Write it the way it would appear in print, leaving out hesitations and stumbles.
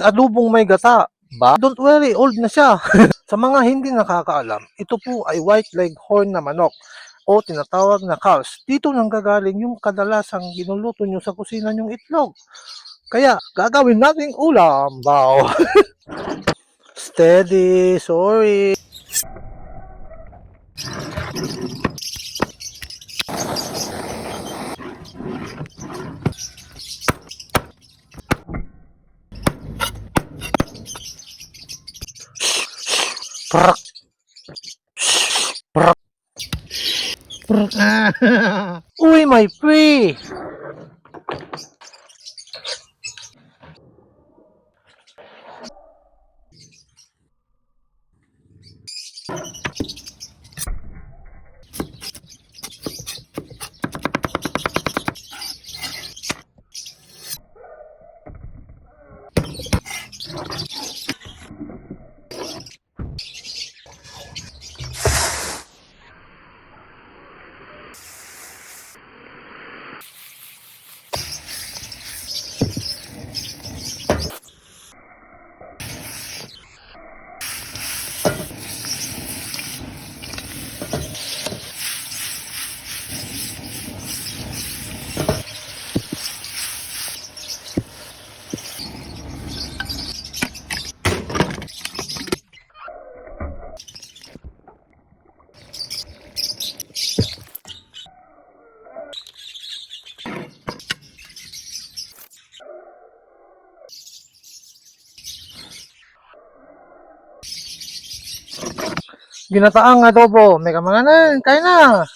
adobong may gata. Ba? Don't worry, old na siya. Sa mga hindi nakakaalam, ito po ay white leghorn na manok o tinatawag na calves. Dito nanggagaling yung kadalasang ginuluto nyo sa kusina nyong itlog. Kaya gagawin nating ulam. Wow. Steady, sorry. Prak, prak, prak. Uy, my pre! Ginataang adobo. Mega mga na, kain na.